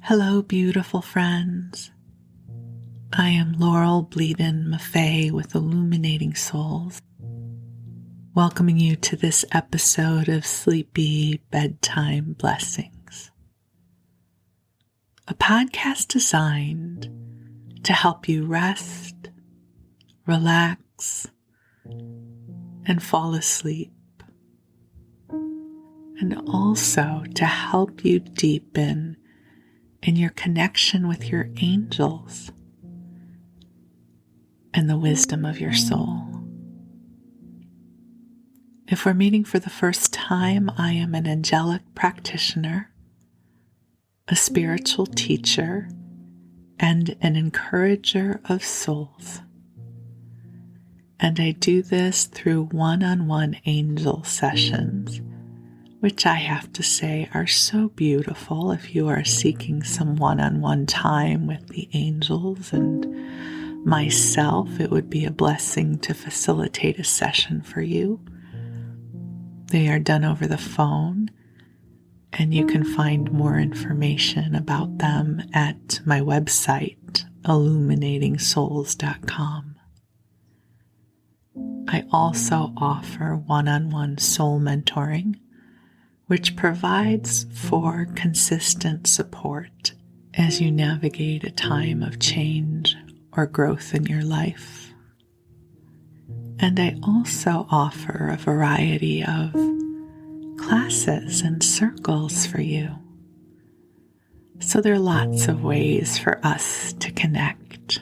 Hello, beautiful friends. I am Laurel Bleadon-Maffei with Illuminating Souls, welcoming you to this episode of Sleepy Bedtime Blessings, a podcast designed to help you rest, relax, and fall asleep, and also to help you deepen in your connection with your angels and the wisdom of your soul. If we're meeting for the first time, I am an angelic practitioner, a spiritual teacher, and an encourager of souls. And I do this through one-on-one angel sessions, which I have to say are so beautiful if you are seeking some one-on-one time with the angels and myself. It would be a blessing to facilitate a session for you. They are done over the phone, and you can find more information about them at my website, illuminatingsouls.com. I also offer one-on-one soul mentoring, which provides for consistent support as you navigate a time of change or growth in your life. And I also offer a variety of classes and circles for you. So there are lots of ways for us to connect.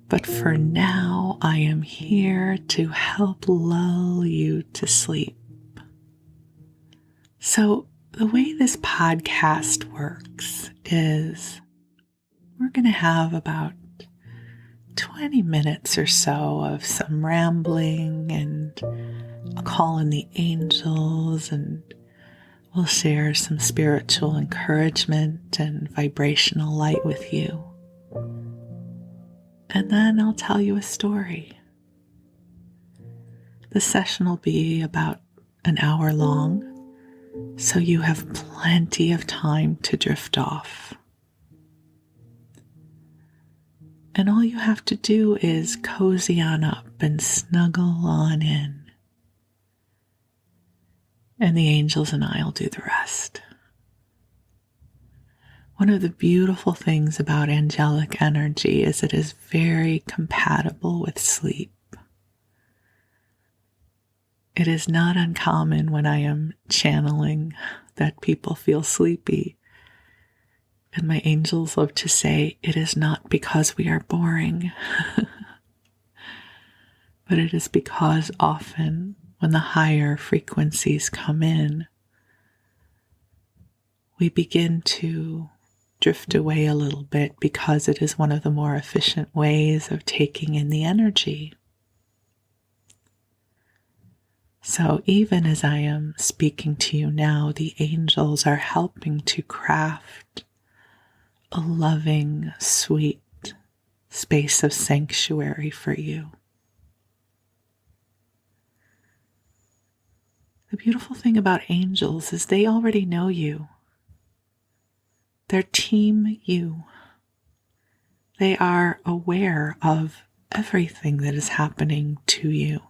But for now, I am here to help lull you to sleep. So the way this podcast works is we're going to have about 20 minutes or so of some rambling, and I'll call in the angels, and we'll share some spiritual encouragement and vibrational light with you. And then I'll tell you a story. The session will be about an hour long, so you have plenty of time to drift off. And all you have to do is cozy on up and snuggle on in. And the angels and I will do the rest. One of the beautiful things about angelic energy is it is very compatible with sleep. It is not uncommon when I am channeling that people feel sleepy. And my angels love to say, it is not because we are boring, but it is because often when the higher frequencies come in, we begin to drift away a little bit because it is one of the more efficient ways of taking in the energy. So even as I am speaking to you now, the angels are helping to craft a loving, sweet space of sanctuary for you. The beautiful thing about angels is they already know you. They're team you. They are aware of everything that is happening to you.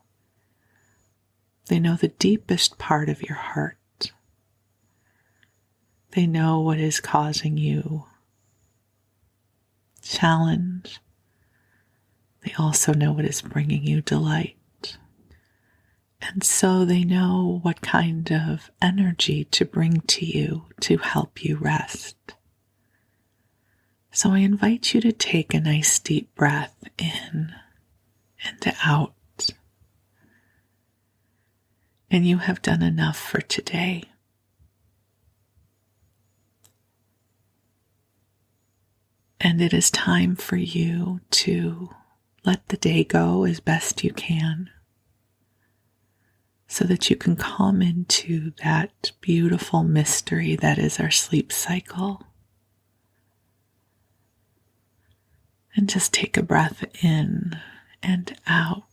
They know the deepest part of your heart. They know what is causing you challenge. They also know what is bringing you delight. And so they know what kind of energy to bring to you to help you rest. So I invite you to take a nice deep breath in and out. And you have done enough for today. And it is time for you to let the day go as best you can, so that you can come into that beautiful mystery that is our sleep cycle. And just take a breath in and out.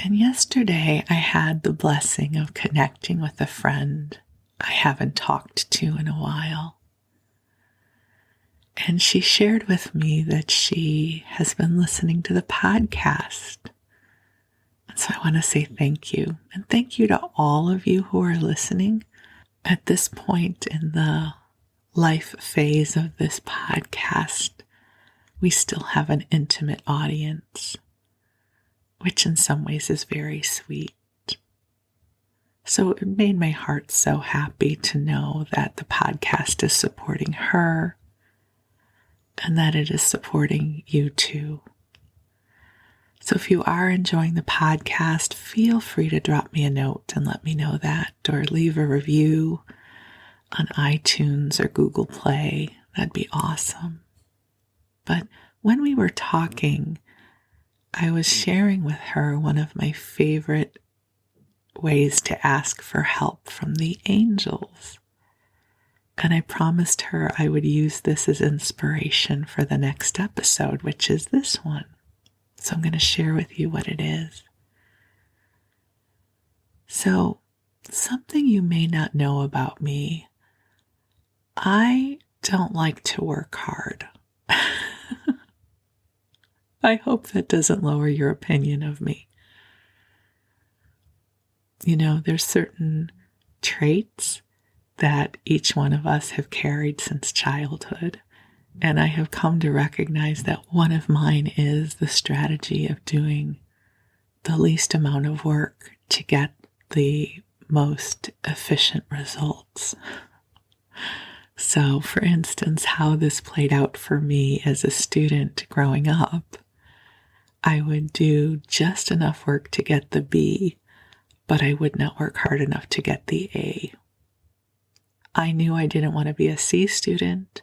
And yesterday I had the blessing of connecting with a friend I haven't talked to in a while. And she shared with me that she has been listening to the podcast. And so I want to say thank you. And thank you to all of you who are listening. At this point in the life phase of this podcast, we still have an intimate audience, which in some ways is very sweet. So it made my heart so happy to know that the podcast is supporting her and that it is supporting you too. So if you are enjoying the podcast, feel free to drop me a note and let me know that, or leave a review on iTunes or Google Play. That'd be awesome. But when we were talking, I was sharing with her one of my favorite ways to ask for help from the angels. And I promised her I would use this as inspiration for the next episode, which is this one. So I'm going to share with you what it is. So, something you may not know about me, I don't like to work hard. I hope that doesn't lower your opinion of me. You know, there's certain traits that each one of us have carried since childhood. And I have come to recognize that one of mine is the strategy of doing the least amount of work to get the most efficient results. So, for instance, how this played out for me as a student growing up, I would do just enough work to get the B, but I would not work hard enough to get the A. I knew I didn't want to be a C student,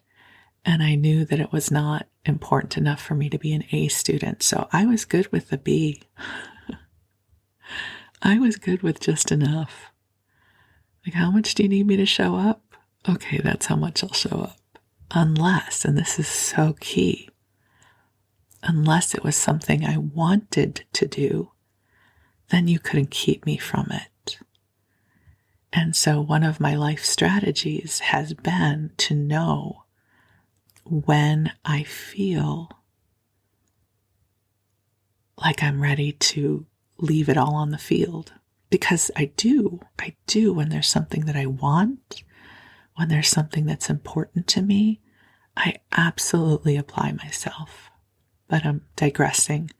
and I knew that it was not important enough for me to be an A student, so I was good with the B. I was good with just enough. Like, how much do you need me to show up? Okay, that's how much I'll show up. Unless, and this is so key, unless it was something I wanted to do, then you couldn't keep me from it. And so one of my life strategies has been to know when I feel like I'm ready to leave it all on the field. Because I do when there's something that I want, when there's something that's important to me, I absolutely apply myself. But I'm digressing.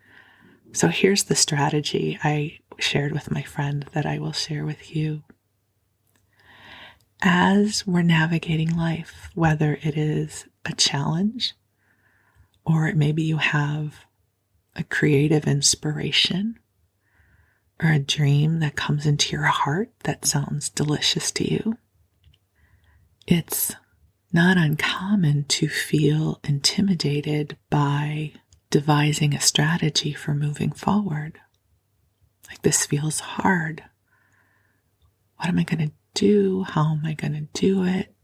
So here's the strategy I shared with my friend that I will share with you. As we're navigating life, whether it is a challenge or maybe you have a creative inspiration or a dream that comes into your heart that sounds delicious to you, it's not uncommon to feel intimidated by devising a strategy for moving forward. Like, this feels hard. What am I going to do? How am I going to do it?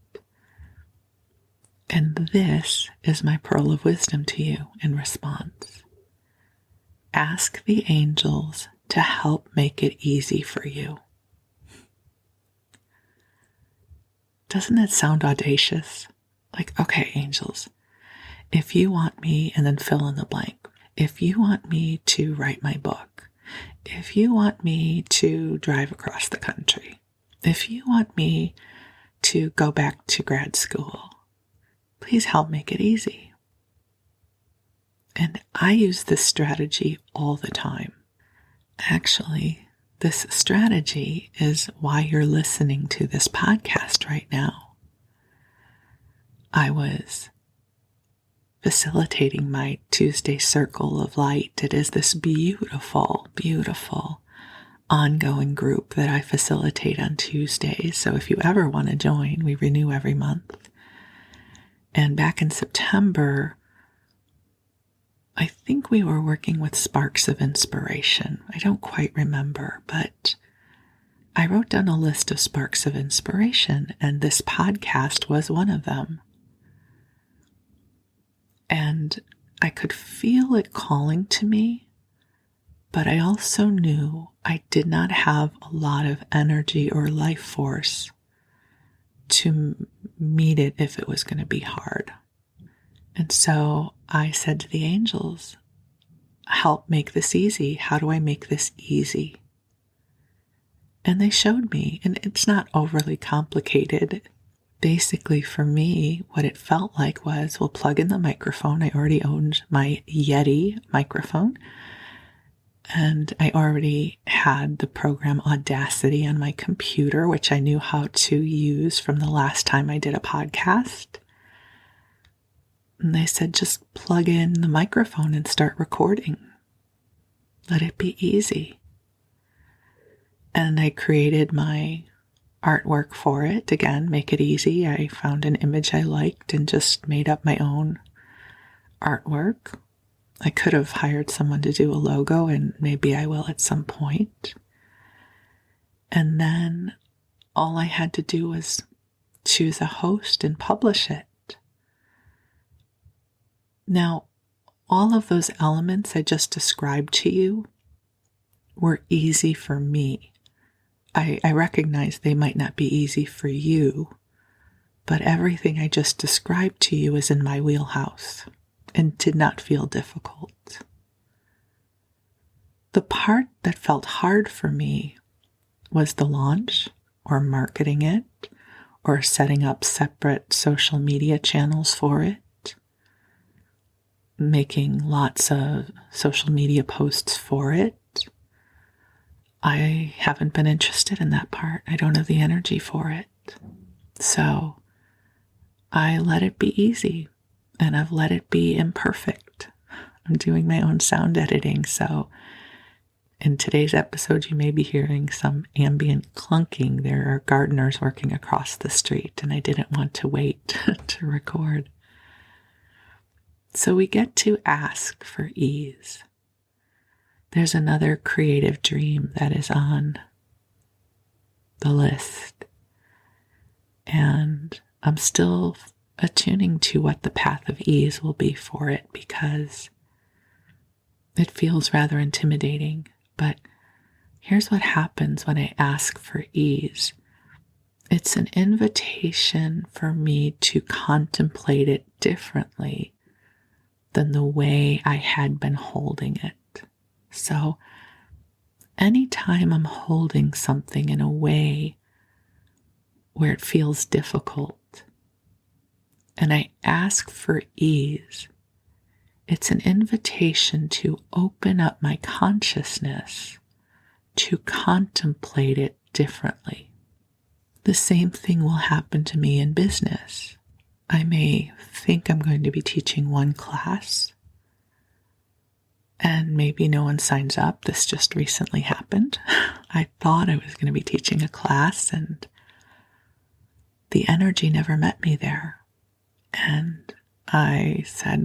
And this is my pearl of wisdom to you in response. Ask the angels to help make it easy for you. Doesn't that sound audacious? Like, okay, angels, if you want me, and then fill in the blank. If you want me to write my book, if you want me to drive across the country, if you want me to go back to grad school, please help make it easy. And I use this strategy all the time. Actually, this strategy is why you're listening to this podcast right now. I was facilitating my Tuesday Circle of Light. It is this beautiful, beautiful ongoing group that I facilitate on Tuesdays. So if you ever want to join, we renew every month. And back in September, I think we were working with sparks of inspiration. I don't quite remember, but I wrote down a list of sparks of inspiration, and this podcast was one of them. And I could feel it calling to me, but I also knew I did not have a lot of energy or life force to meet it if it was going to be hard. And so I said to the angels, help make this easy. How do I make this easy? And they showed me, and it's not overly complicated. Basically, for me, what it felt like was, we'll plug in the microphone. I already owned my Yeti microphone, and I already had the program Audacity on my computer, which I knew how to use from the last time I did a podcast. And they said, just plug in the microphone and start recording. Let it be easy. And I created my artwork for it. Again, make it easy. I found an image I liked and just made up my own artwork. I could have hired someone to do a logo, and maybe I will at some point. And then all I had to do was choose a host and publish it. Now, all of those elements I just described to you were easy for me. I recognize they might not be easy for you, but everything I just described to you is in my wheelhouse and did not feel difficult. The part that felt hard for me was the launch, or marketing it, or setting up separate social media channels for it, making lots of social media posts for it. I haven't been interested in that part. I don't have the energy for it. So I let it be easy, and I've let it be imperfect. I'm doing my own sound editing, so in today's episode you may be hearing some ambient clunking. There are gardeners working across the street, and I didn't want to wait to record. So we get to ask for ease. There's another creative dream that is on the list, and I'm still attuning to what the path of ease will be for it, because it feels rather intimidating. But here's what happens when I ask for ease. It's an invitation for me to contemplate it differently than the way I had been holding it. So anytime I'm holding something in a way where it feels difficult and I ask for ease, it's an invitation to open up my consciousness to contemplate it differently. The same thing will happen to me in business. I may think I'm going to be teaching one class, and maybe no one signs up. This just recently happened. I thought I was going to be teaching a class, and the energy never met me there. And I said,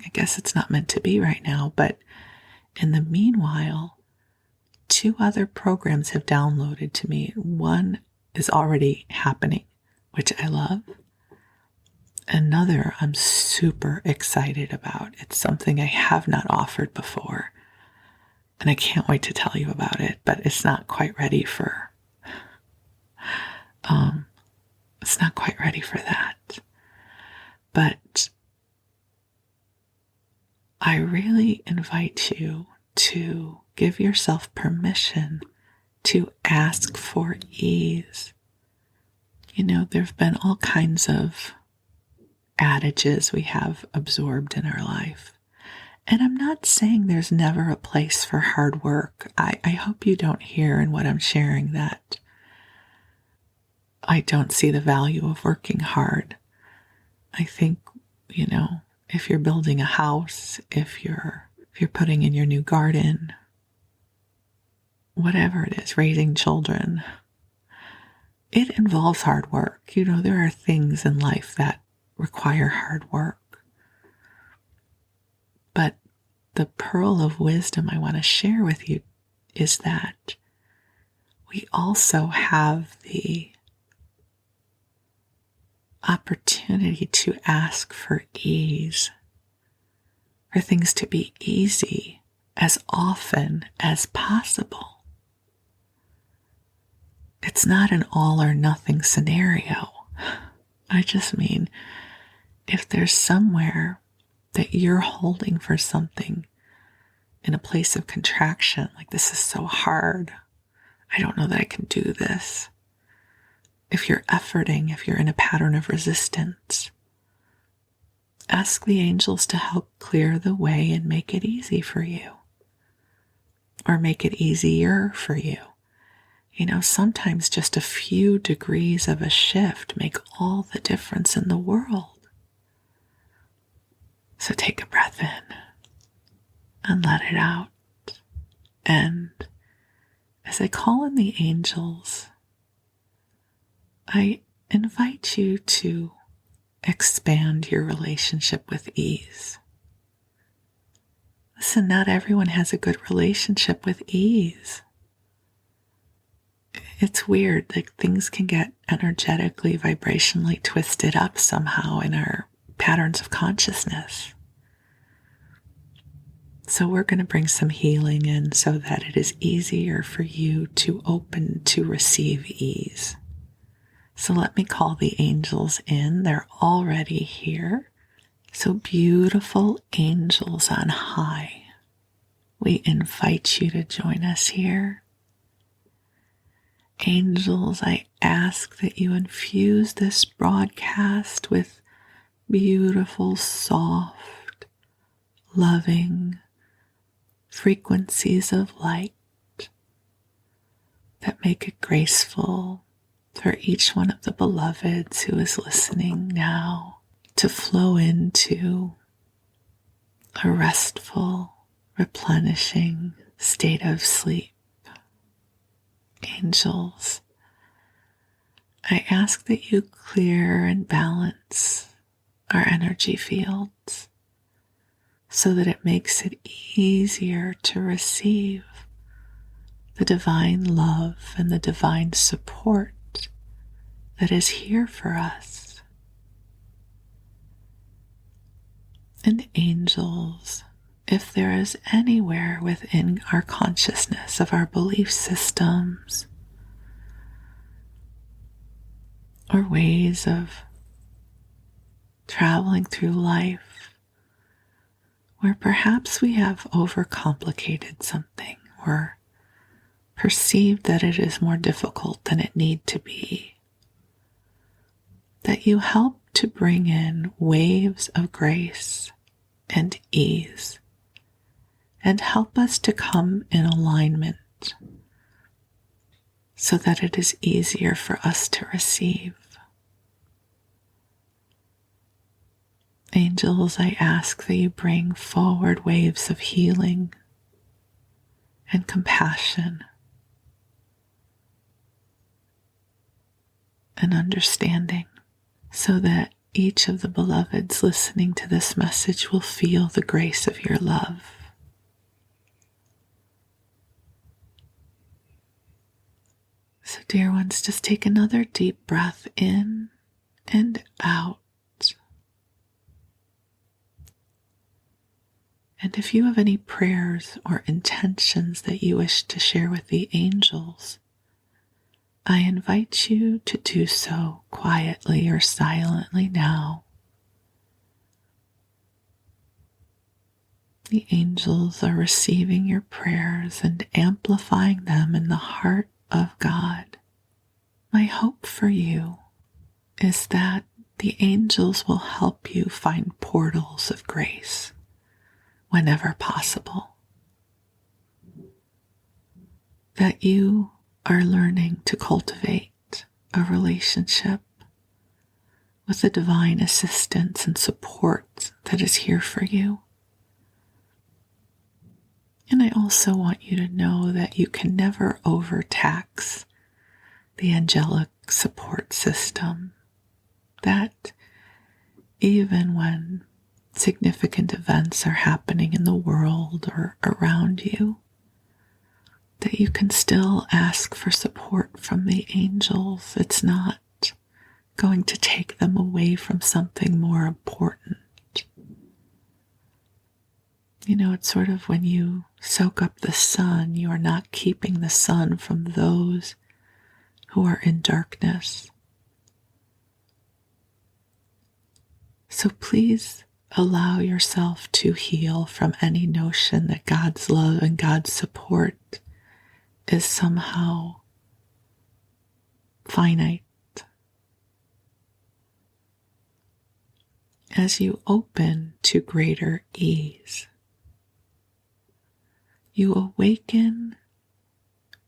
I guess it's not meant to be right now. But in the meanwhile, 2 other programs have downloaded to me. One is already happening, which I love. Another I'm super excited about. It's something I have not offered before, and I can't wait to tell you about it, but it's not quite ready for that. But I really invite you to give yourself permission to ask for ease. You know, there have been all kinds of adages we have absorbed in our life. And I'm not saying there's never a place for hard work. I hope you don't hear in what I'm sharing that I don't see the value of working hard. I think, you know, if you're building a house, if you're putting in your new garden, whatever it is, raising children, it involves hard work. You know, there are things in life that require hard work. But the pearl of wisdom I want to share with you is that we also have the opportunity to ask for ease, for things to be easy as often as possible. It's not an all or nothing scenario. I just mean, if there's somewhere that you're holding for something in a place of contraction, like this is so hard, I don't know that I can do this. If you're efforting, if you're in a pattern of resistance, ask the angels to help clear the way and make it easy for you, or make it easier for you. You know, sometimes just a few degrees of a shift make all the difference in the world. So take a breath in and let it out. And as I call in the angels, I invite you to expand your relationship with ease. Listen, not everyone has a good relationship with ease. It's weird, like things can get energetically, vibrationally twisted up somehow in our patterns of consciousness. So we're going to bring some healing in so that it is easier for you to open to receive ease. So let me call the angels in. They're already here. So beautiful angels on high, we invite you to join us here. Angels, I ask that you infuse this broadcast with beautiful, soft, loving frequencies of light that make it graceful for each one of the beloveds who is listening now to flow into a restful, replenishing state of sleep. Angels, I ask that you clear and balance our energy fields so that it makes it easier to receive the divine love and the divine support that is here for us. And angels, if there is anywhere within our consciousness of our belief systems or ways of traveling through life where perhaps we have overcomplicated something or perceived that it is more difficult than it need to be, that you help to bring in waves of grace and ease and help us to come in alignment so that it is easier for us to receive. Angels, I ask that you bring forward waves of healing and compassion and understanding so that each of the beloveds listening to this message will feel the grace of your love. So, dear ones, just take another deep breath in and out. And if you have any prayers or intentions that you wish to share with the angels, I invite you to do so quietly or silently now. The angels are receiving your prayers and amplifying them in the heart of God. My hope for you is that the angels will help you find portals of grace whenever possible. That you are learning to cultivate a relationship with the divine assistance and support that is here for you. And I also want you to know that you can never overtax the angelic support system, that even when significant events are happening in the world or around you, that you can still ask for support from the angels. It's not going to take them away from something more important. You know, it's sort of when you soak up the sun, you are not keeping the sun from those who are in darkness. So please allow yourself to heal from any notion that God's love and God's support is somehow finite. As you open to greater ease, you awaken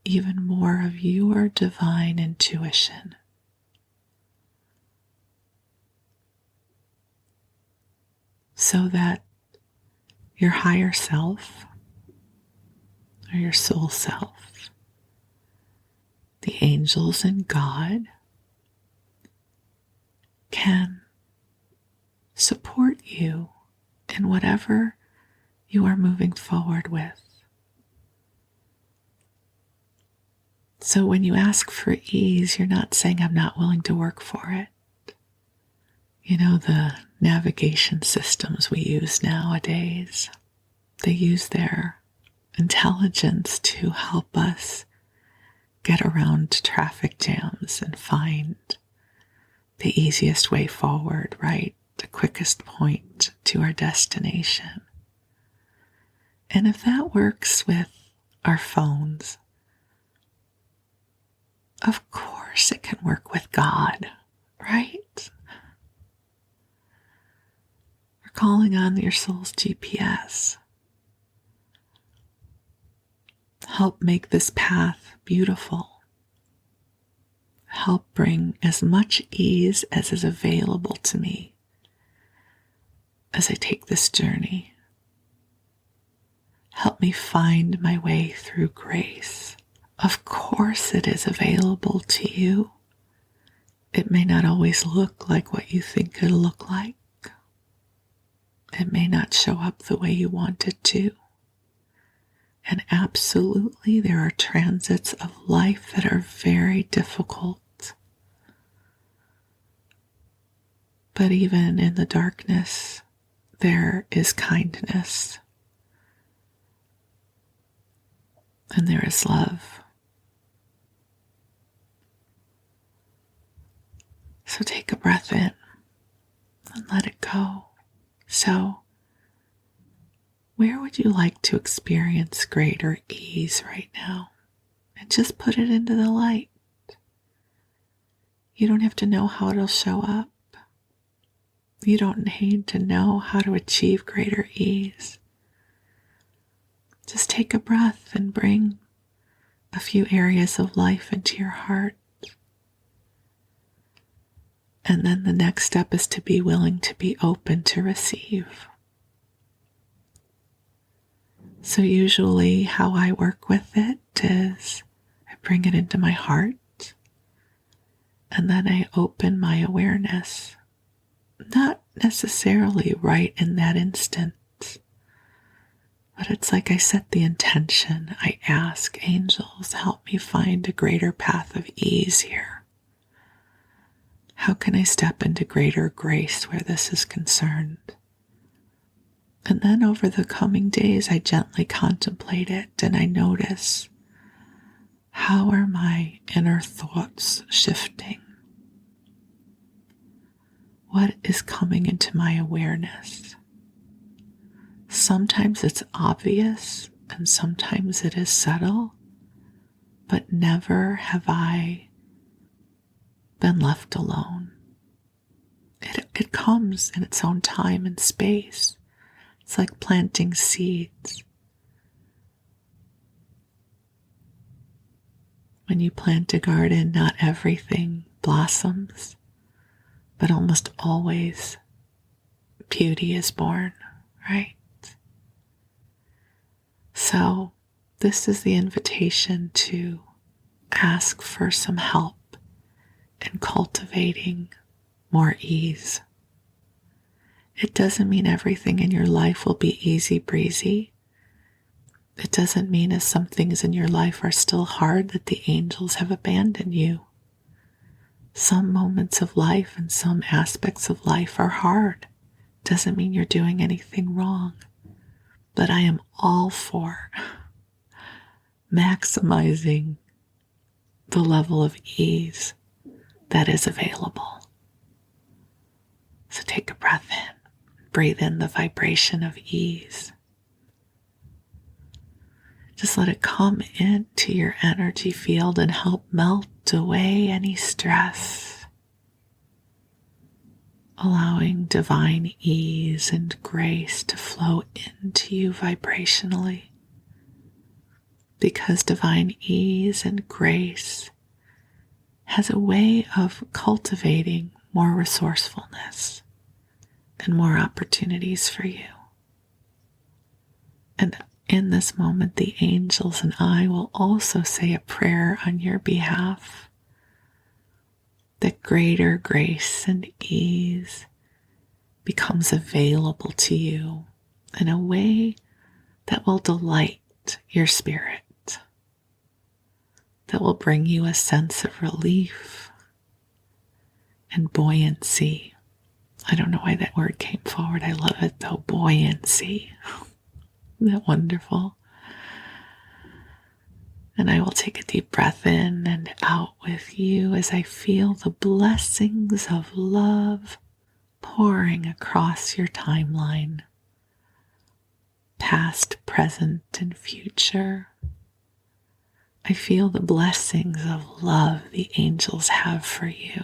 even more of your divine intuition. So that your higher self, or your soul self, the angels and God, can support you in whatever you are moving forward with. So when you ask for ease, you're not saying, I'm not willing to work for it. You know, the navigation systems we use nowadays, they use their intelligence to help us get around traffic jams and find the easiest way forward, right? The quickest point to our destination. And if that works with our phones, of course it can work with God, right? We're calling on your soul's GPS. Help make this path beautiful. Help bring as much ease as is available to me as I take this journey. Help me find my way through grace. Of course it is available to you. It may not always look like what you think it'll look like. It may not show up the way you want it to. And absolutely there are transits of life that are very difficult. But even in the darkness, there is kindness. And there is love. So take a breath in and let it go. So, where would you like to experience greater ease right now? And just put it into the light. You don't have to know how it'll show up. You don't need to know how to achieve greater ease. Just take a breath and bring a few areas of life into your heart. And then the next step is to be willing to be open to receive. So usually how I work with it is I bring it into my heart and then I open my awareness. Not necessarily right in that instant, but it's like I set the intention. I ask angels, help me find a greater path of ease here. How can I step into greater grace where this is concerned? And then over the coming days, I gently contemplate it and I notice, how are my inner thoughts shifting? What is coming into my awareness? Sometimes it's obvious and sometimes it is subtle, but never have I been left alone. It comes in its own time and space. It's like planting seeds. When you plant a garden, not everything blossoms, but almost always beauty is born, right? So this is the invitation to ask for some help in cultivating more ease. It doesn't mean everything in your life will be easy breezy. It doesn't mean as some things in your life are still hard that the angels have abandoned you. Some moments of life and some aspects of life are hard. Doesn't mean you're doing anything wrong. But I am all for maximizing the level of ease that is available. So take a breath in. Breathe in the vibration of ease. Just let it come into your energy field and help melt away any stress, allowing divine ease and grace to flow into you vibrationally. Because divine ease and grace has a way of cultivating more resourcefulness and more opportunities for you. And in this moment, the angels and I will also say a prayer on your behalf that greater grace and ease becomes available to you in a way that will delight your spirit, that will bring you a sense of relief and buoyancy. I don't know why that word came forward. I love it though, buoyancy. Isn't that wonderful? And I will take a deep breath in and out with you as I feel the blessings of love pouring across your timeline, past, present, and future. I feel the blessings of love the angels have for you,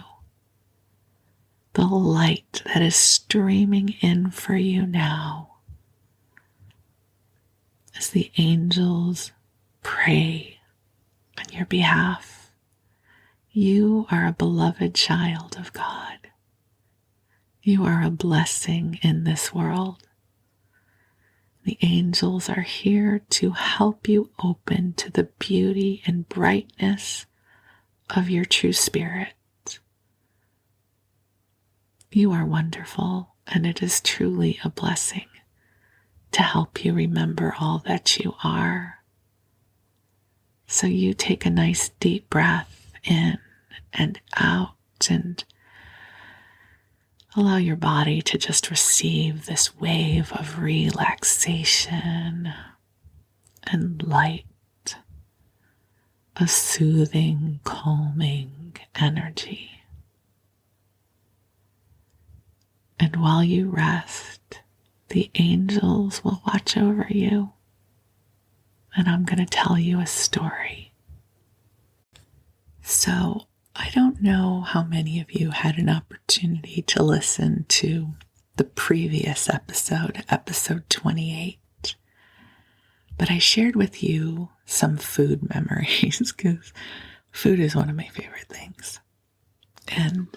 the light that is streaming in for you now. As the angels pray on your behalf, you are a beloved child of God. You are a blessing in this world. The angels are here to help you open to the beauty and brightness of your true spirit. You are wonderful, and it is truly a blessing to help you remember all that you are. So you take a nice deep breath in and out and allow your body to just receive this wave of relaxation and light, a soothing, calming energy. And while you rest, the angels will watch over you, and I'm going to tell you a story. So, I don't know how many of you had an opportunity to listen to the previous episode, episode 28, but I shared with you some food memories because food is one of my favorite things. And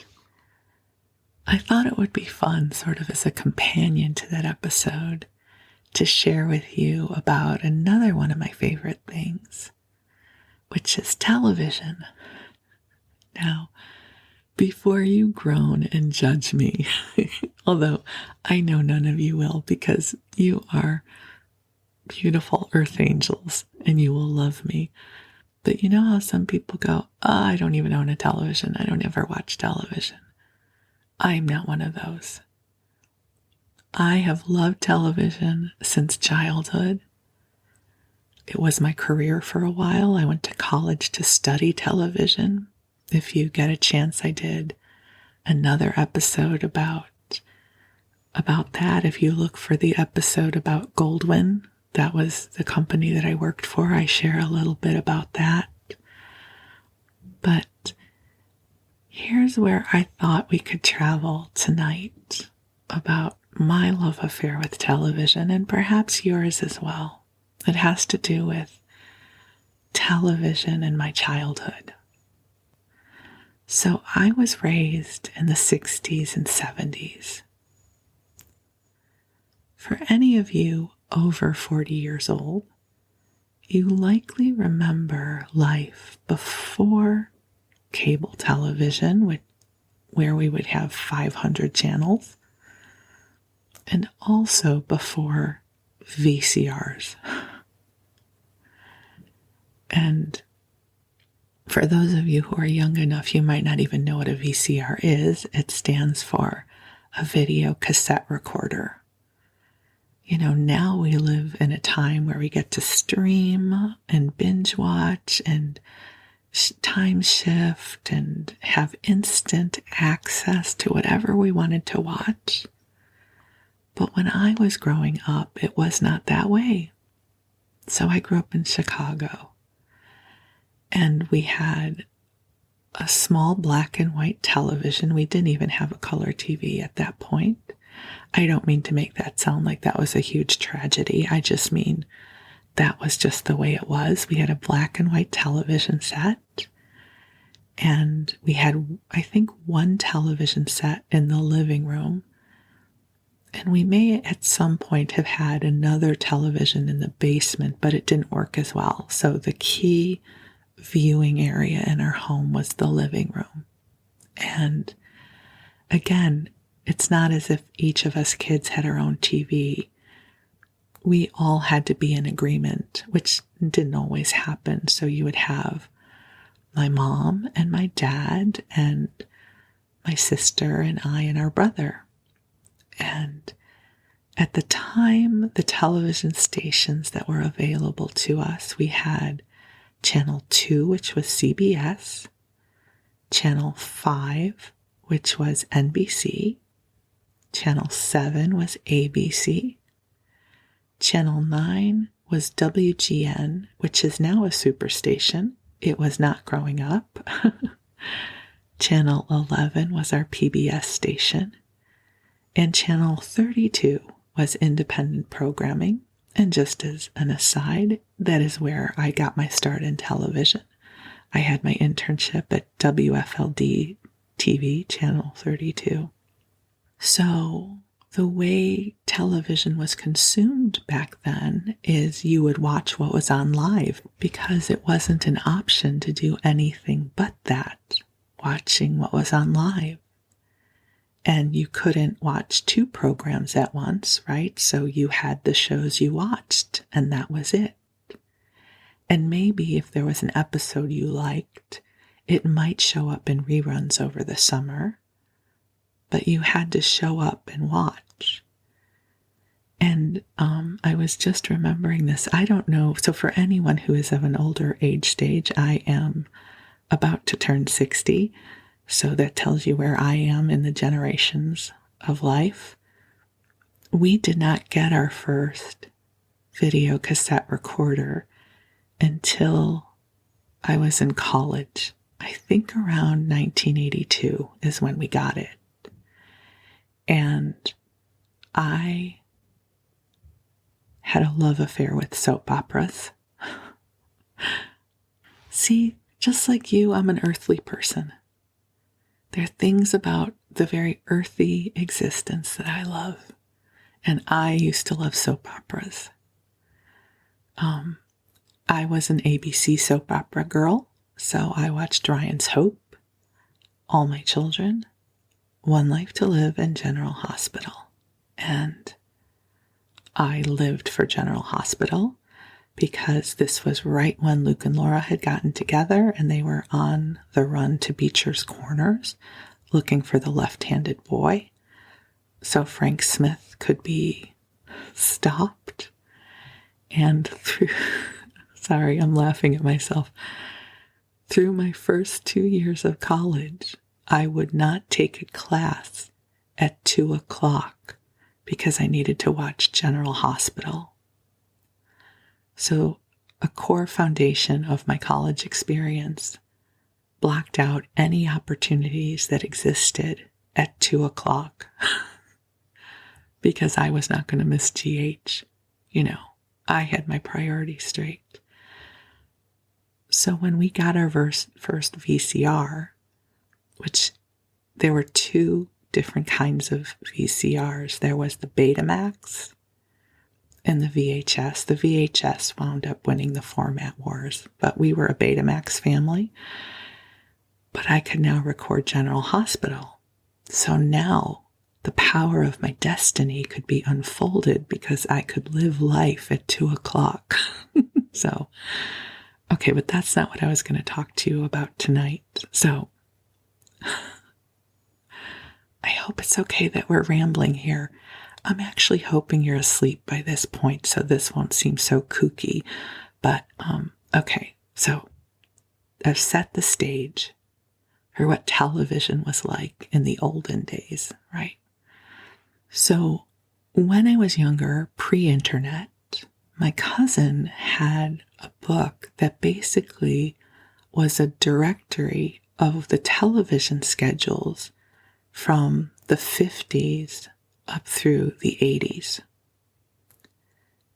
I thought it would be fun, sort of as a companion to that episode, to share with you about another one of my favorite things, which is television. Now, before you groan and judge me, although I know none of you will because you are beautiful earth angels and you will love me. But you know how some people go, I don't even own a television. I don't ever watch television. I'm not one of those. I have loved television since childhood. It was my career for a while. I went to college to study television. If you get a chance, I did another episode about that. If you look for the episode about Goldwyn, that was the company that I worked for. I share a little bit about that. But here's where I thought we could travel tonight about my love affair with television and perhaps yours as well. It has to do with television in my childhood. So I was raised in the 60s and 70s. For any of you over 40 years old, you likely remember life before cable television, where we would have 500 channels, and also before VCRs. And for those of you who are young enough, you might not even know what a VCR is. It stands for a video cassette recorder. You know, now we live in a time where we get to stream and binge watch and time shift and have instant access to whatever we wanted to watch. But when I was growing up, it was not that way. So I grew up in Chicago, and we had a small black and white television. We didn't even have a color TV at that point. I don't mean to make that sound like that was a huge tragedy. I just mean that was just the way it was. We had a black and white television set, and we had, I think, one television set in the living room. And we may at some point have had another television in the basement, but it didn't work as well. So the key viewing area in our home was the living room. And again, it's not as if each of us kids had our own TV. We all had to be in agreement, which didn't always happen. So you would have my mom and my dad and my sister and I and our brother. And at the time, the television stations that were available to us, we had Channel 2, which was CBS, Channel 5, which was NBC, Channel 7 was ABC, Channel 9 was WGN, which is now a superstation. It was not growing up. Channel 11 was our PBS station. And Channel 32 was independent programming. And just as an aside, that is where I got my start in television. I had my internship at WFLD TV, Channel 32. So the way television was consumed back then is you would watch what was on live because it wasn't an option to do anything but that, watching what was on live. And you couldn't watch two programs at once, right? So you had the shows you watched, and that was it. And maybe if there was an episode you liked, it might show up in reruns over the summer, but you had to show up and watch. And I was just remembering this. I don't know. So for anyone who is of an older age stage, I am about to turn 60. So that tells you where I am in the generations of life. We did not get our first video cassette recorder until I was in college. I think around 1982 is when we got it. And I had a love affair with soap operas. See, just like you, I'm an earthly person. There are things about the very earthy existence that I love. And I used to love soap operas. I was an ABC soap opera girl, so I watched Ryan's Hope, All My Children, One Life to Live, and General Hospital. And I lived for General Hospital because this was right when Luke and Laura had gotten together and they were on the run to Beecher's Corners looking for the left-handed boy so Frank Smith could be stopped. And through, sorry, I'm laughing at myself. Through my first 2 years of college, I would not take a class at 2:00 because I needed to watch General Hospital. So a core foundation of my college experience blocked out any opportunities that existed at 2:00 because I was not going to miss GH. You know, I had my priorities straight. So when we got our first VCR, which there were two different kinds of VCRs. There was the Betamax and the VHS. The VHS wound up winning the format wars, but we were a Betamax family. But I could now record General Hospital. So now the power of my destiny could be unfolded because I could live life at 2:00. So, okay, but that's not what I was going to talk to you about tonight. So, I hope it's okay that we're rambling here. I'm actually hoping you're asleep by this point, so this won't seem so kooky. But, okay, so have set the stage for what television was like in the olden days, right? So when I was younger, pre-internet, my cousin had a book that basically was a directory of the television schedules from the 50s up through the 80s.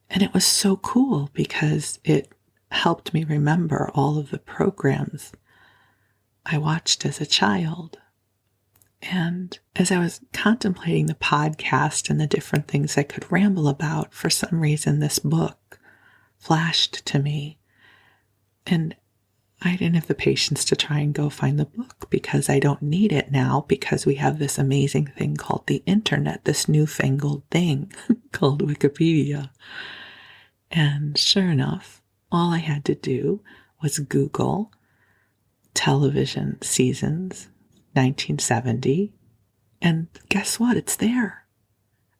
And it was so cool because it helped me remember all of the programs I watched as a child. And as I was contemplating the podcast and the different things I could ramble about, for some reason this book flashed to me. And I didn't have the patience to try and go find the book because I don't need it now because we have this amazing thing called the internet, this newfangled thing called Wikipedia. And sure enough, all I had to do was Google television seasons 1970, and guess what? It's there.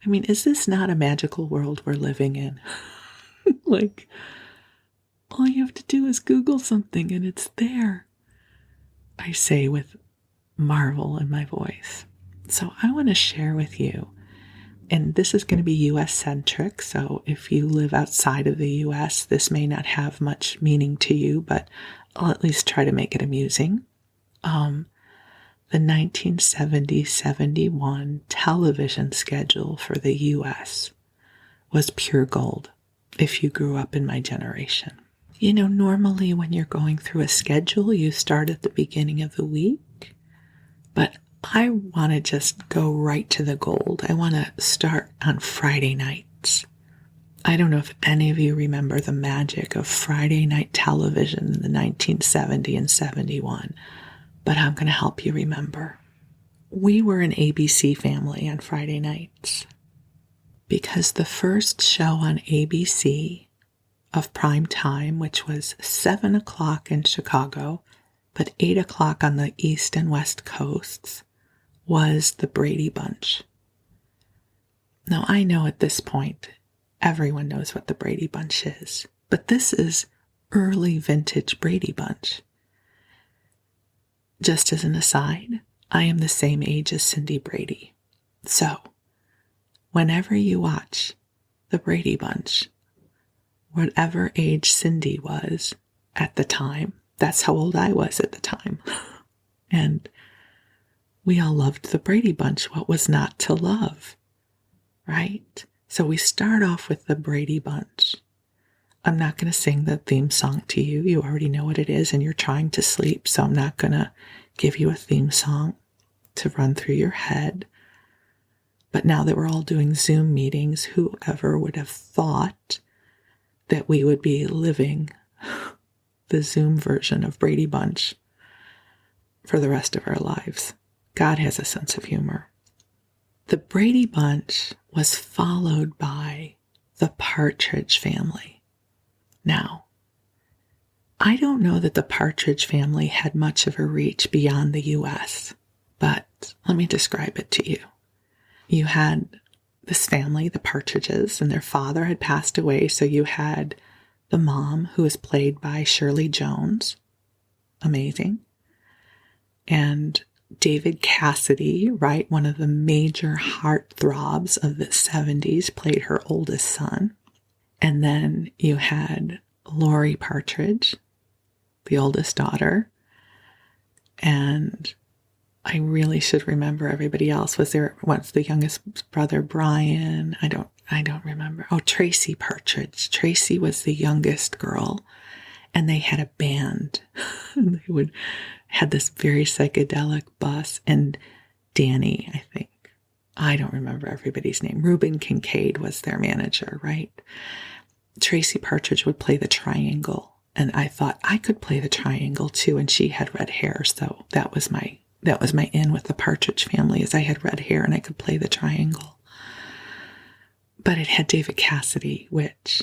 I mean, is this not a magical world we're living in? Like, all you have to do is Google something and it's there, I say with marvel in my voice. So I want to share with you, and this is going to be US centric, so if you live outside of the US, this may not have much meaning to you, but I'll at least try to make it amusing. The 1970-71 television schedule for the US was pure gold if you grew up in my generation. You know, normally when you're going through a schedule, you start at the beginning of the week, but I want to just go right to the gold. I want to start on Friday nights. I don't know if any of you remember the magic of Friday night television in the 1970 and 71, but I'm going to help you remember. We were an ABC family on Friday nights because the first show on ABC of prime time, which was 7 o'clock in Chicago, but 8 o'clock on the East and West coasts, was the Brady Bunch. Now, I know at this point, everyone knows what the Brady Bunch is, but this is early vintage Brady Bunch. Just as an aside, I am the same age as Cindy Brady. So, whenever you watch the Brady Bunch, whatever age Cindy was at the time, that's how old I was at the time. And we all loved the Brady Bunch. What was not to love, right? So we start off with the Brady Bunch. I'm not going to sing the theme song to you. You already know what it is and you're trying to sleep, so I'm not going to give you a theme song to run through your head. But now that we're all doing Zoom meetings, whoever would have thought that we would be living the Zoom version of Brady Bunch for the rest of our lives? God has a sense of humor. The Brady Bunch was followed by the Partridge Family. Now, I don't know that the Partridge Family had much of a reach beyond the US, but let me describe it to you. You had this family, the Partridges, and their father had passed away, so you had the mom, who was played by Shirley Jones. Amazing. And David Cassidy, right, one of the major heartthrobs of the 70s, played her oldest son. And then you had Lori Partridge, the oldest daughter. And I really should remember everybody else. Was there once the youngest brother, Brian? I don't remember. Oh, Tracy Partridge. Tracy was the youngest girl. And they had a band. They had this very psychedelic bus. And Danny, I think. I don't remember everybody's name. Reuben Kincaid was their manager, right? Tracy Partridge would play the triangle. And I thought I could play the triangle too. And she had red hair. So that was my in with the Partridge Family, is I had red hair and I could play the triangle. But it had David Cassidy, which,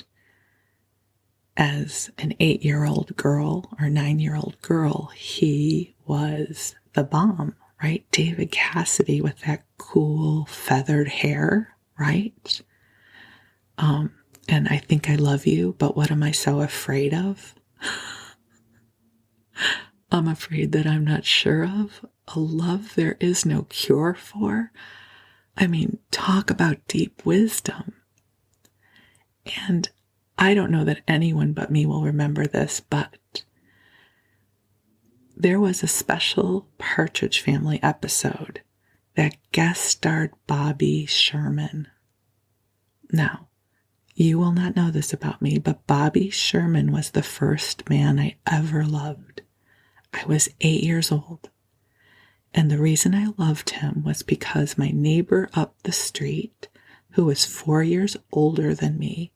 as an 8-year-old girl or 9-year-old girl, he was the bomb, right? David Cassidy with that cool feathered hair, right? And I think I love you, but what am I so afraid of? I'm afraid that I'm not sure of, a love there is no cure for. I mean, talk about deep wisdom. And I don't know that anyone but me will remember this, but there was a special Partridge Family episode that guest starred Bobby Sherman. Now, you will not know this about me, but Bobby Sherman was the first man I ever loved. I was 8 years old. And the reason I loved him was because my neighbor up the street, who was 4 years older than me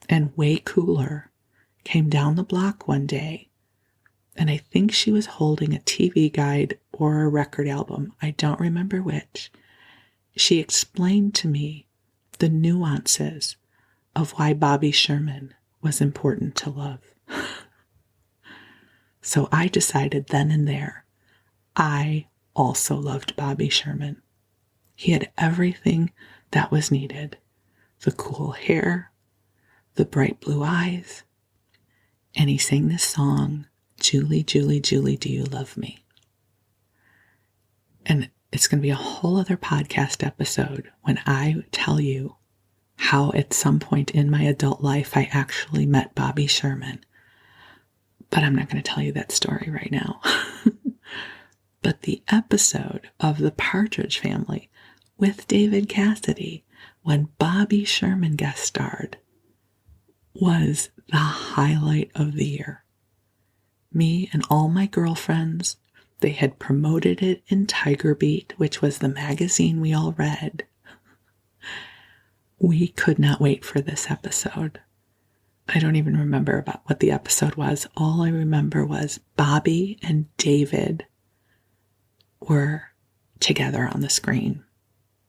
and way cooler, came down the block one day. And I think she was holding a TV guide or a record album. I don't remember which. She explained to me the nuances of why Bobby Sherman was important to love. So I decided then and there, I also loved Bobby Sherman. He had everything that was needed. The cool hair, the bright blue eyes, and he sang this song, Julie, Julie, Julie, do you love me? And it's going to be a whole other podcast episode when I tell you how at some point in my adult life I actually met Bobby Sherman. But I'm not going to tell you that story right now. But the episode of the Partridge Family with David Cassidy, when Bobby Sherman guest starred, was the highlight of the year. Me and all my girlfriends, they had promoted it in Tiger Beat, which was the magazine we all read. We could not wait for this episode. I don't even remember about what the episode was. All I remember was Bobby and David were together on the screen.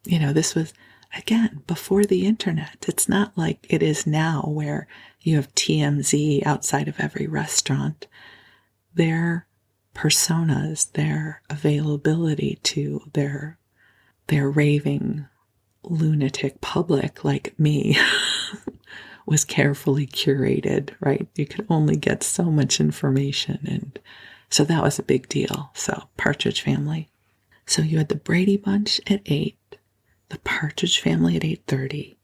You know, this was, again, before the internet. It's not like it is now where you have TMZ outside of every restaurant. Their personas, their availability to their raving lunatic public like me was carefully curated, right? You could only get so much information. And so that was a big deal. So Partridge Family. So you had the Brady Bunch at 8, the Partridge Family at 8:30,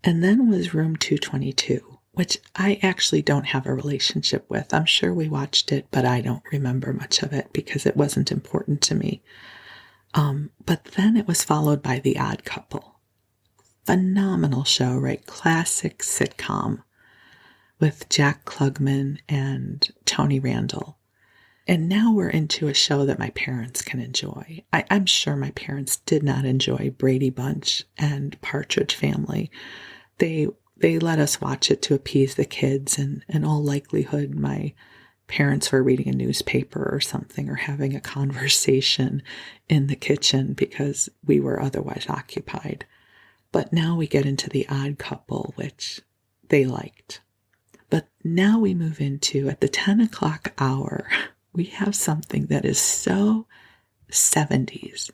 and then was Room 222, which I actually don't have a relationship with. I'm sure we watched it, but I don't remember much of it because it wasn't important to me. But then it was followed by The Odd Couple. Phenomenal show, right? Classic sitcom with Jack Klugman and Tony Randall. And now we're into a show that my parents can enjoy. I'm sure my parents did not enjoy Brady Bunch and Partridge Family. They let us watch it to appease the kids, and in all likelihood, my parents were reading a newspaper or something or having a conversation in the kitchen because we were otherwise occupied. But now we get into The Odd Couple, which they liked. But now we move into, at the 10 o'clock hour, we have something that is so 70s.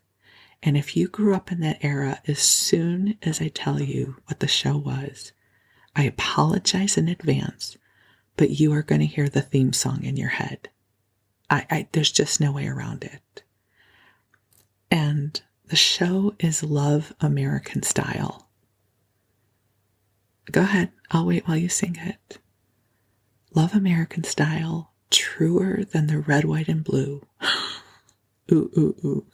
And if you grew up in that era, as soon as I tell you what the show was, I apologize in advance, but you are going to hear the theme song in your head. There's just no way around it. And the show is Love American Style. Go ahead. I'll wait while you sing it. Love American Style, truer than the red, white, and blue. Ooh, ooh, ooh.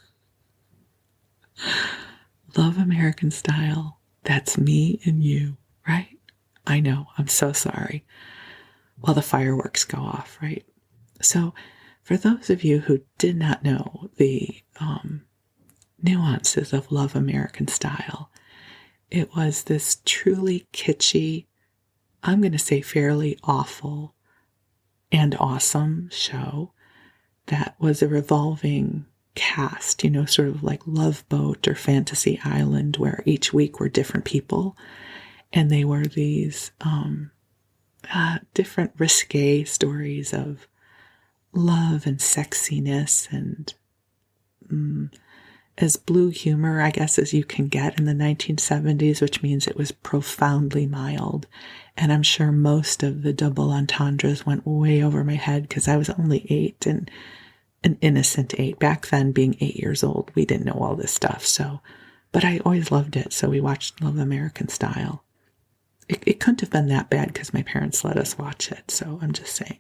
Love American Style. That's me and you, right? I know. I'm so sorry. While the fireworks go off, right? So for those of you who did not know the nuances of Love American Style, it was this truly kitschy, I'm going to say fairly awful and awesome show that was a revolving cast, you know, sort of like Love Boat or Fantasy Island, where each week were different people. And they were these different risque stories of love and sexiness and as blue humor, I guess, as you can get in the 1970s, which means it was profoundly mild. And I'm sure most of the double entendres went way over my head because I was only 8 and an innocent 8. Back then, being 8 years old, we didn't know all this stuff. So, but I always loved it. So we watched Love American Style. It couldn't have been that bad because my parents let us watch it. So I'm just saying.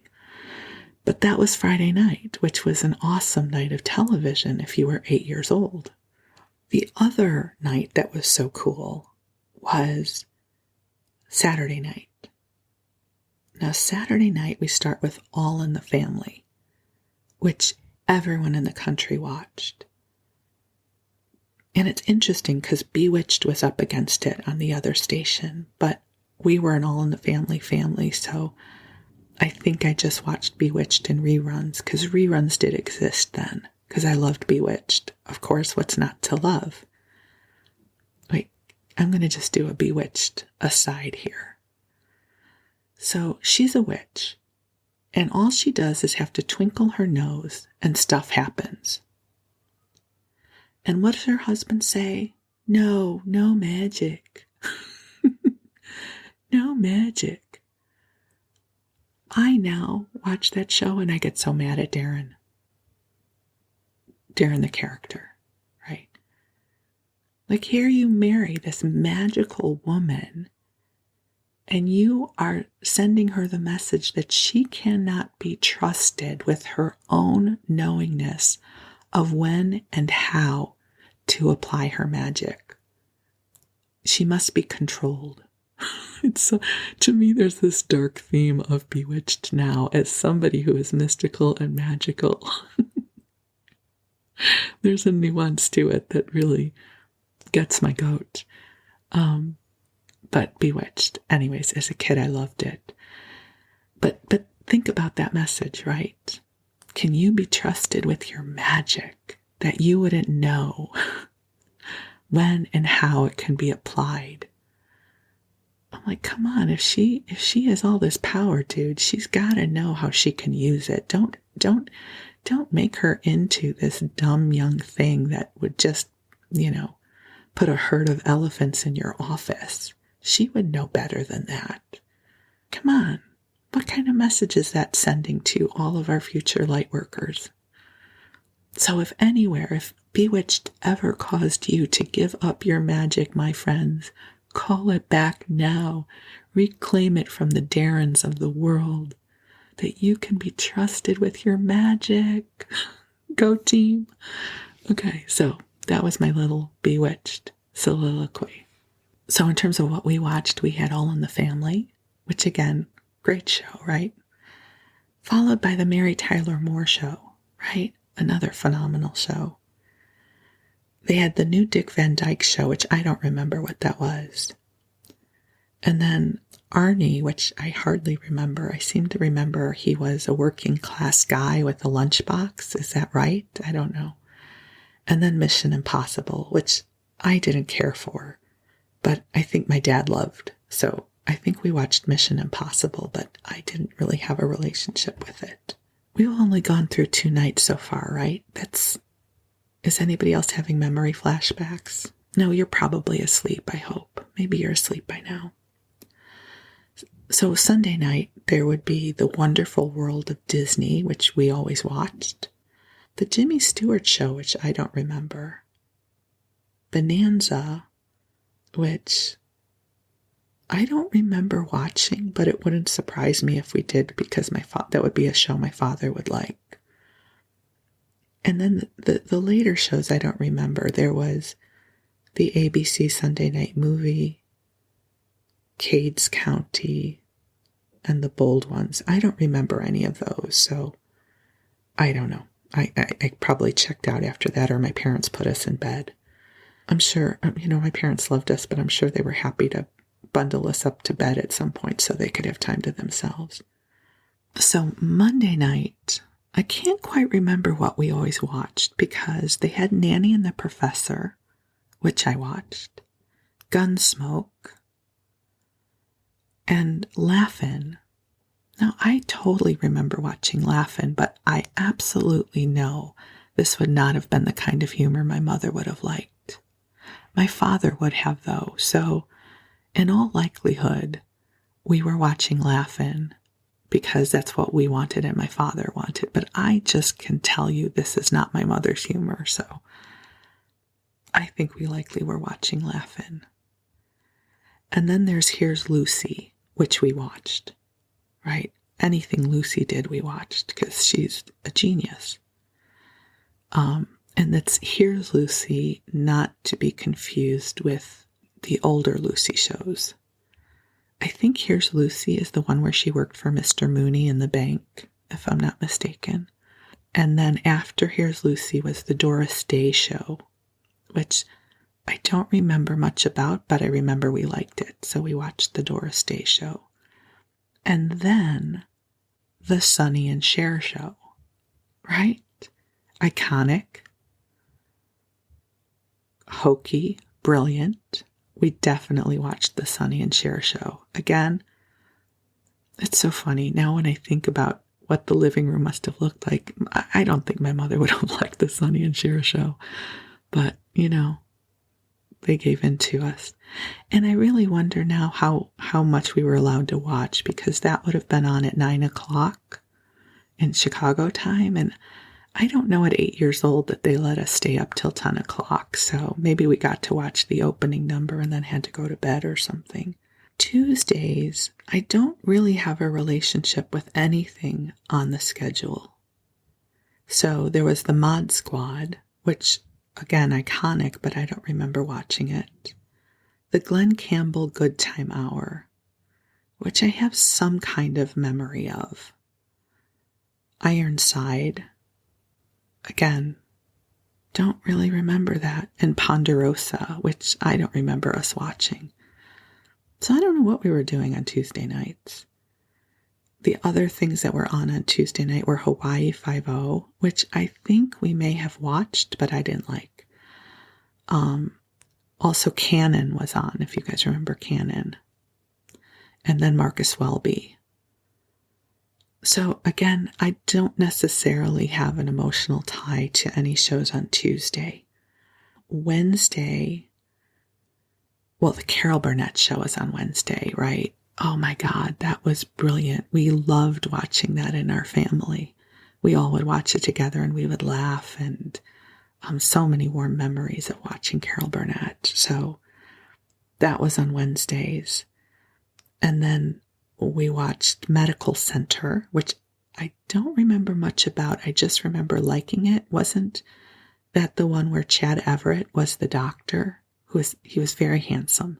But that was Friday night, which was an awesome night of television if you were 8 years old. The other night that was so cool was Saturday night. Now, Saturday night, we start with All in the Family, which everyone in the country watched. And it's interesting because Bewitched was up against it on the other station, but we were an All in the family, so I think I just watched Bewitched in reruns, because reruns did exist then, because I loved Bewitched. Of course, what's not to love? Wait, I'm going to just do a Bewitched aside here. So she's a witch, and all she does is have to twinkle her nose, and stuff happens. And what does her husband say? No magic. No magic. I now watch that show and I get so mad at Darren. Darren, the character, right? Like, here you marry this magical woman and you are sending her the message that she cannot be trusted with her own knowingness of when and how to apply her magic. She must be controlled. It's so, to me, there's this dark theme of Bewitched now as somebody who is mystical and magical. There's a nuance to it that really gets my goat. But Bewitched, anyways, as a kid, I loved it. But think about that message, right? Can you be trusted with your magic that you wouldn't know when and how it can be applied? I'm like, come on, if she has all this power, dude, she's got to know how she can use it. Don't make her into this dumb young thing that would just, put a herd of elephants in your office. She would know better than that. Come on. What kind of message is that sending to all of our future light workers? So if Bewitched ever caused you to give up your magic, my friends, call it back now. Reclaim it from the Darrens of the world. That you can be trusted with your magic. Go team. Okay, so that was my little Bewitched soliloquy. So in terms of what we watched, we had All in the Family, which again, great show, right? Followed by the Mary Tyler Moore Show, right? Another phenomenal show. They had the new Dick Van Dyke Show, which I don't remember what that was. And then Arnie, which I hardly remember. I seem to remember he was a working class guy with a lunchbox. Is that right? I don't know. And then Mission Impossible, which I didn't care for, but I think my dad loved. So I think we watched Mission Impossible, but I didn't really have a relationship with it. We've only gone through 2 nights so far, right? Is anybody else having memory flashbacks? No, you're probably asleep, I hope. Maybe you're asleep by now. So Sunday night, there would be The Wonderful World of Disney, which we always watched. The Jimmy Stewart Show, which I don't remember. Bonanza, which I don't remember watching, but it wouldn't surprise me if we did, because that would be a show my father would like. And then the later shows I don't remember. There was the ABC Sunday Night Movie, Cades County, and The Bold Ones. I don't remember any of those, so I don't know. I probably checked out after that, or my parents put us in bed. I'm sure, my parents loved us, but I'm sure they were happy to bundle us up to bed at some point so they could have time to themselves. So Monday night, I can't quite remember what we always watched, because they had Nanny and the Professor, which I watched, Gunsmoke, and Laugh-In. Now, I totally remember watching Laugh-In, but I absolutely know This would not have been the kind of humor my mother would have liked. My father would have, though, so in all likelihood, we were watching Laugh-In because that's what we wanted and my father wanted. But I just can tell you this is not my mother's humor, so I think we likely were watching Laugh-In. And then there's Here's Lucy, which we watched, right? Anything Lucy did, we watched because she's a genius. And that's Here's Lucy, not to be confused with the older Lucy shows. I think Here's Lucy is the one where she worked for Mr. Mooney in the bank, if I'm not mistaken. And then after Here's Lucy was the Doris Day show, which I don't remember much about, but I remember we liked it. So we watched the Doris Day show. And then the Sonny and Cher show, right? Iconic, hokey, brilliant. We definitely watched the Sonny and Cher show. Again, it's so funny. Now when I think about what the living room must have looked like, I don't think my mother would have liked the Sonny and Cher show. But, they gave in to us. And I really wonder now how much we were allowed to watch, because that would have been on at 9 o'clock in Chicago time. And I don't know at 8 years old that they let us stay up till 10 o'clock. So maybe we got to watch the opening number and then had to go to bed or something. Tuesdays, I don't really have a relationship with anything on the schedule. So there was the Mod Squad, which, again, iconic, but I don't remember watching it. The Glenn Campbell Good Time Hour, which I have some kind of memory of. Ironside, again, don't really remember that. And Ponderosa, which I don't remember us watching. So I don't know what we were doing on Tuesday nights. The other things that were on Tuesday night were Hawaii Five-0, which I think we may have watched, but I didn't like. Also Cannon was on, if you guys remember Cannon. And then Marcus Welby. So again, I don't necessarily have an emotional tie to any shows on Tuesday. Wednesday, well, the Carol Burnett show is on Wednesday, right? Oh my God, that was brilliant. We loved watching that in our family. We all would watch it together and we would laugh, and so many warm memories of watching Carol Burnett. So that was on Wednesdays. And then we watched Medical Center, which I don't remember much about. I just remember liking it. Wasn't that the one where Chad Everett was the doctor? He was very handsome,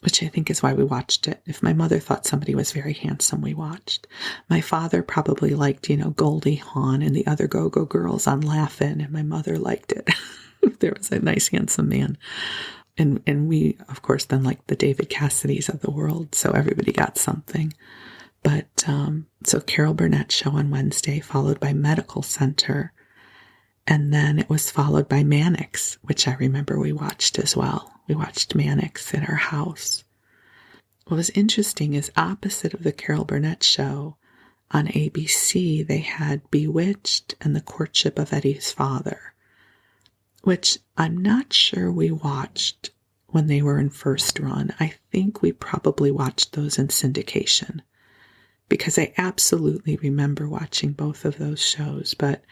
which I think is why we watched it. If my mother thought somebody was very handsome, we watched. My father probably liked, Goldie Hawn and the other Go-Go Girls on Laugh-In, and my mother liked it. There was a nice, handsome man. And we, of course, then liked the David Cassidys of the world, so everybody got something. But, so Carol Burnett show on Wednesday, followed by Medical Center. And then it was followed by Mannix, which I remember we watched as well. We watched Mannix at our house. What was interesting is opposite of the Carol Burnett show, on ABC, they had Bewitched and The Courtship of Eddie's Father, which I'm not sure we watched when they were in first run. I think we probably watched those in syndication, because I absolutely remember watching both of those shows, but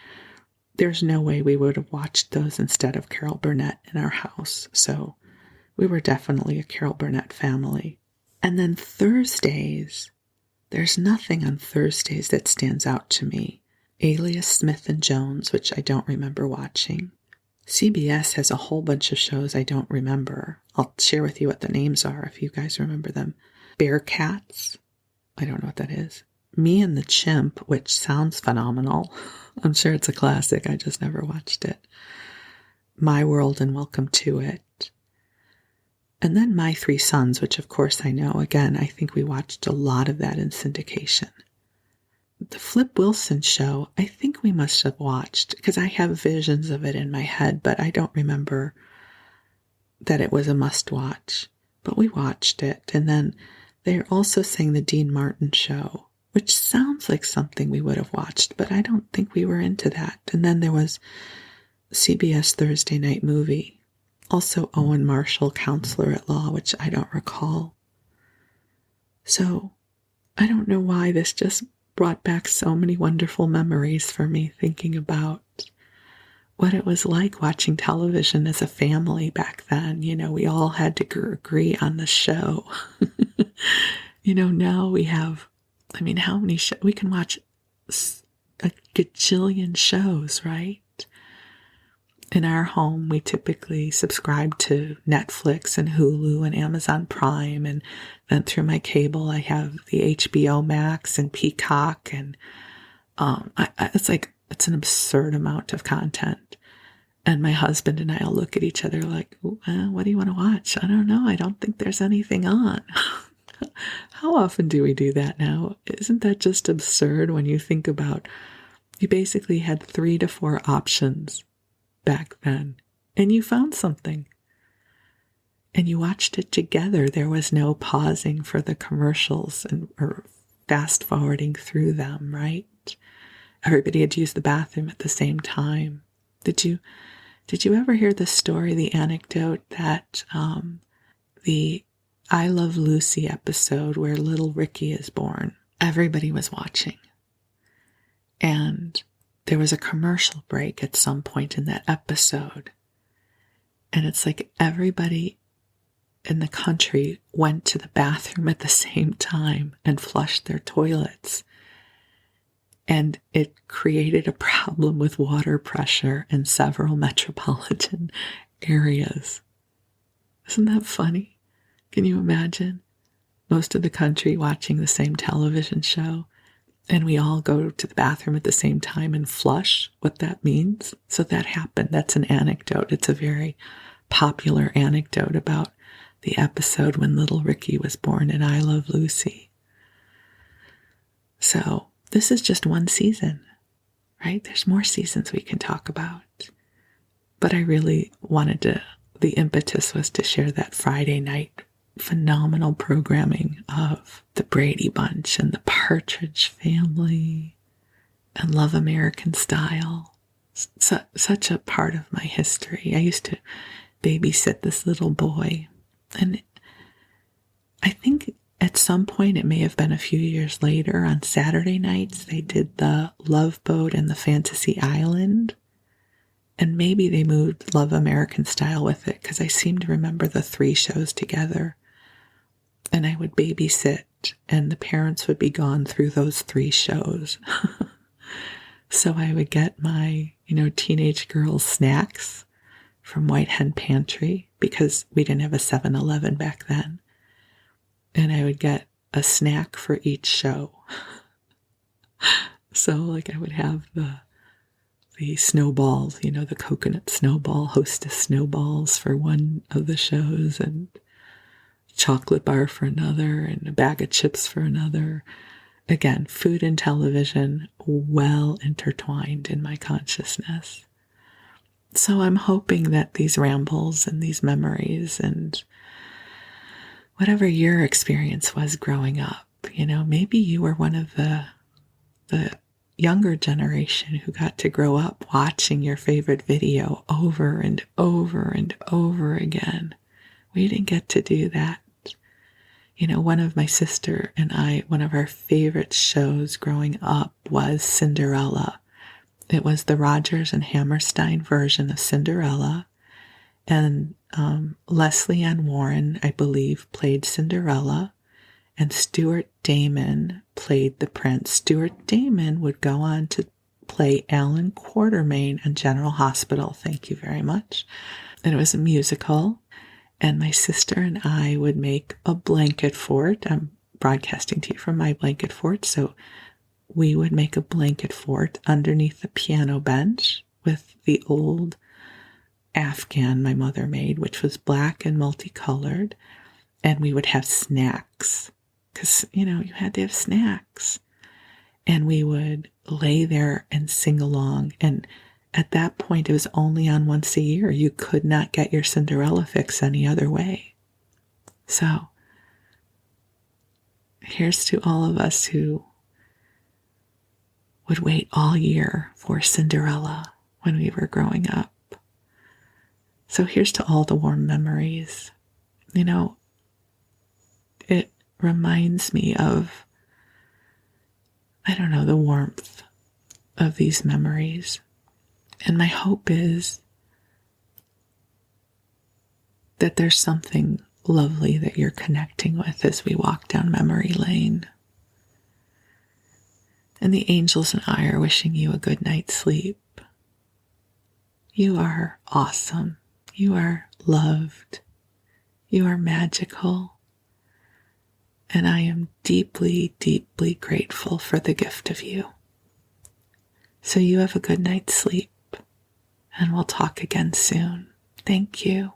there's no way we would have watched those instead of Carol Burnett in our house. So we were definitely a Carol Burnett family. And then Thursdays, there's nothing on Thursdays that stands out to me. Alias Smith and Jones, which I don't remember watching. CBS has a whole bunch of shows I don't remember. I'll share with you what the names are if you guys remember them. Bearcats, I don't know what that is. Me and the Chimp, which sounds phenomenal. I'm sure it's a classic. I just never watched it. My World and Welcome to It. And then My Three Sons, which of course I know. Again, I think we watched a lot of that in syndication. The Flip Wilson show, I think we must have watched, because I have visions of it in my head, but I don't remember that it was a must-watch. But we watched it. And then they're also saying the Dean Martin show, which sounds like something we would have watched, but I don't think we were into that. And then there was CBS Thursday Night Movie, also Owen Marshall, Counselor at Law, which I don't recall. So I don't know why this just brought back so many wonderful memories for me, thinking about what it was like watching television as a family back then. We all had to agree on the show. Now we have, how many shows? We can watch a gajillion shows, right? In our home, we typically subscribe to Netflix and Hulu and Amazon Prime, and then through my cable, I have the HBO Max and Peacock, and it's an absurd amount of content. And my husband and I will look at each other like, what do you want to watch? I don't know. I don't think there's anything on. How often do we do that now? Isn't that just absurd when you think about, you basically had 3 to 4 options back then, and you found something. And you watched it together. There was no pausing for the commercials or fast forwarding through them, right? Everybody had to use the bathroom at the same time. Did you ever hear the story, the anecdote that the I Love Lucy episode where little Ricky is born? Everybody was watching. And there was a commercial break at some point in that episode. And it's like everybody in the country went to the bathroom at the same time and flushed their toilets. And it created a problem with water pressure in several metropolitan areas. Isn't that funny? Can you imagine most of the country watching the same television show, and we all go to the bathroom at the same time and flush? What that means? So that happened. That's an anecdote. It's a very popular anecdote about the episode when little Ricky was born in I Love Lucy. So this is just one season, right? There's more seasons we can talk about. But I really the impetus was to share that Friday night phenomenal programming of the Brady Bunch and the Partridge Family and Love American Style. Such a part of my history. I used to babysit this little boy, and I think at some point, it may have been a few years later, on Saturday nights, they did the Love Boat and the Fantasy Island. And maybe they moved Love American Style with it, because I seem to remember the 3 shows together. And I would babysit, and the parents would be gone through those 3 shows. So I would get my, teenage girls' snacks from White Hen Pantry, because we didn't have a 7-Eleven back then. And I would get a snack for each show. So I would have the snowballs, the coconut snowball, Hostess snowballs for one of the shows, and chocolate bar for another, and a bag of chips for another. Again, food and television well intertwined in my consciousness. So I'm hoping that these rambles and these memories and whatever your experience was growing up, maybe you were one of the younger generation who got to grow up watching your favorite video over and over and over again. We didn't get to do that. One of my sister and I, one of our favorite shows growing up was Cinderella. It was the Rodgers and Hammerstein version of Cinderella. And Leslie Ann Warren, I believe, played Cinderella, and Stuart Damon played the prince. Stuart Damon would go on to play Alan Quatermain in General Hospital. Thank you very much. And it was a musical, and my sister and I would make a blanket fort. I'm broadcasting to you from my blanket fort, so we would make a blanket fort underneath the piano bench with the old Afghan my mother made, which was black and multicolored, and we would have snacks, because, you had to have snacks, and we would lay there and sing along. And at that point, it was only on once a year. You could not get your Cinderella fix any other way. So here's to all of us who would wait all year for Cinderella when we were growing up. So here's to all the warm memories. You know, it reminds me of, I don't know, the warmth of these memories. And my hope is that there's something lovely that you're connecting with as we walk down memory lane. And the angels and I are wishing you a good night's sleep. You are awesome. You are loved. You are magical. And I am deeply, deeply grateful for the gift of you. So you have a good night's sleep, and we'll talk again soon. Thank you.